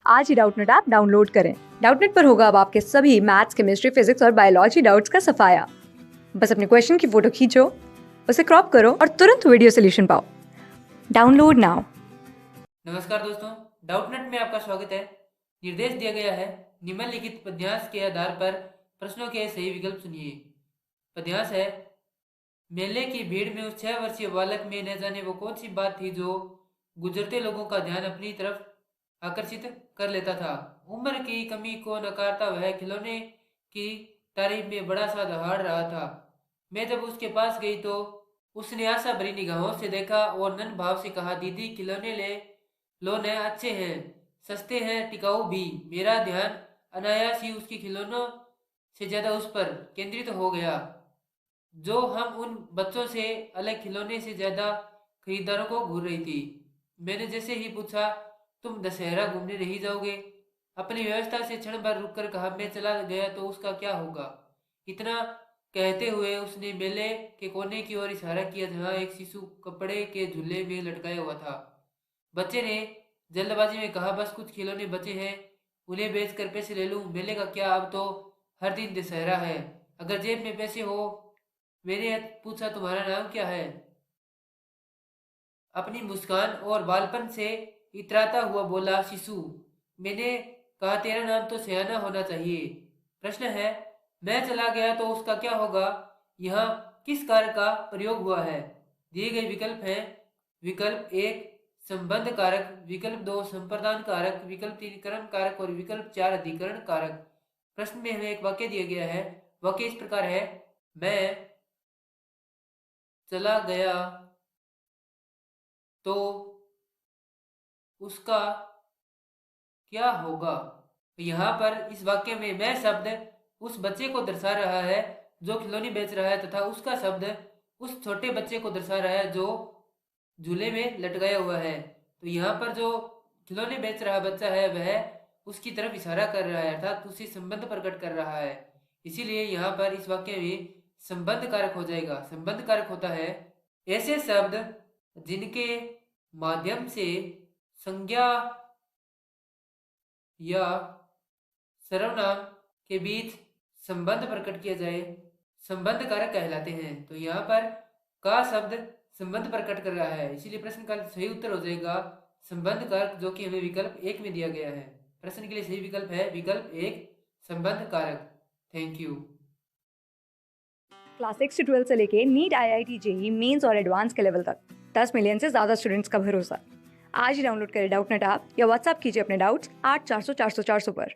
आज ही Doubtnut app download करें। Doubtnut पर होगा अब आपके सभी मैथ्स, केमिस्ट्री, फिजिक्स और बायोलॉजी डाउट्स का सफाया। बस अपने क्वेश्चन की फोटो खींचो, उसे क्रॉप करो और तुरंत वीडियो सोल्यूशन पाओ। Download now. नमस्कार दोस्तों, डाउटनेट में आपका स्वागत है। निर्देश दिया गया है, निम्नलिखित पद्यांश के आधार पर प्रश्नों के सही विकल्प सुनिए। पद्यांश है, मेले की भीड़ में उस 6 वर्षीय बालक में न जाने वो कौन सी बात थी जो गुजरते लोगों का ध्यान अपनी तरफ आकर्षित कर लेता था। उम्र की कमी को नकारता वह खिलौने की तारीफ में बड़ा सा दहाड़ रहा था। मैं जब उसके पास गई तो उसने आशा भरी निगाहों से देखा और नन्हे भाव से कहा, दीदी खिलौने ले लो न, अच्छे हैं, सस्ते हैं, टिकाऊ भी। मेरा ध्यान अनायास ही उसकी खिलौनों से ज्यादा उस पर केंद्रित हो गया जो हम उन बच्चों से अलग खिलौने से ज्यादा खरीदारों को घूर रही थी। मैंने जैसे ही पूछा, तुम दशहरा घूमने नहीं जाओगे? अपनी व्यवस्था से क्षण भर रुककर कहा, मैं चला गया तो उसका क्या होगा? इतना कहते हुए उसने मेले के कोने की ओर इशारा किया जहां एक शिशु कपड़े के झूले में लटकाया हुआ था। बच्चे ने जल्दबाजी में कहा, बस कुछ खिलौने बचे हैं, उन्हें बेचकर पैसे ले लूं। मेले का क्या, अब तो हर दिन दशहरा है, अगर जेब में पैसे हो। मैंने पूछा, तुम्हारा नाम क्या है? अपनी मुस्कान और बालपन से इतराता हुआ बोला शिशु। मैंने कहा, तेरा नाम तो सयाना होना चाहिए। प्रश्न है, मैं चला गया तो उसका क्या होगा? यहाँ किस कार्य का प्रयोग हुआ है? दिए गए विकल्प हैं। विकल्प 1 संबंध कारक, विकल्प 2 संप्रदान कारक, विकल्प 3 कर्म कारक और विकल्प 4 अधिकरण कारक। प्रश्न में हमें एक वाक्य दिया गया है। वाक्य इस प्रकार है, मैं चला गया तो उसका क्या होगा? तो यहाँ पर इस वाक्य में मैं शब्द उस बच्चे को दर्शा रहा है जो खिलौने बेच रहा है, तथा उसका शब्द उस छोटे बच्चे को दर्शा रहा है जो झूले में लटकाया हुआ है। तो यहाँ पर जो खिलौने बेच रहा बच्चा है वह उसकी तरफ इशारा कर रहा है, अर्थात उससे संबंध प्रकट कर रहा है। इसीलिए यहाँ पर इस वाक्य में संबंध कारक हो जाएगा। संबंध कारक होता है ऐसे शब्द जिनके माध्यम से संज्ञा या सर्वनाम के बीच संबंध प्रकट किया जाए, संबंध कारक कहलाते हैं। तो यहाँ पर का शब्द संबंध प्रकट कर रहा है, इसीलिए प्रश्न का सही उत्तर हो जाएगा संबंध कारक, जो कि हमें विकल्प 1 में दिया गया है। प्रश्न के लिए सही विकल्प है विकल्प 1 संबंध कारक। Thank you. क्लास 6 से 12 से लेके नीट, IIT, JEE मेंस और एडवांस के लेवल तक 10 मिलियन से ज्यादा स्टूडेंट्स का भरोसा। आज ही डाउनलोड करें डाउटनेट ऐप या व्हाट्सएप कीजिए अपने डाउट्स 8400 400 400 पर।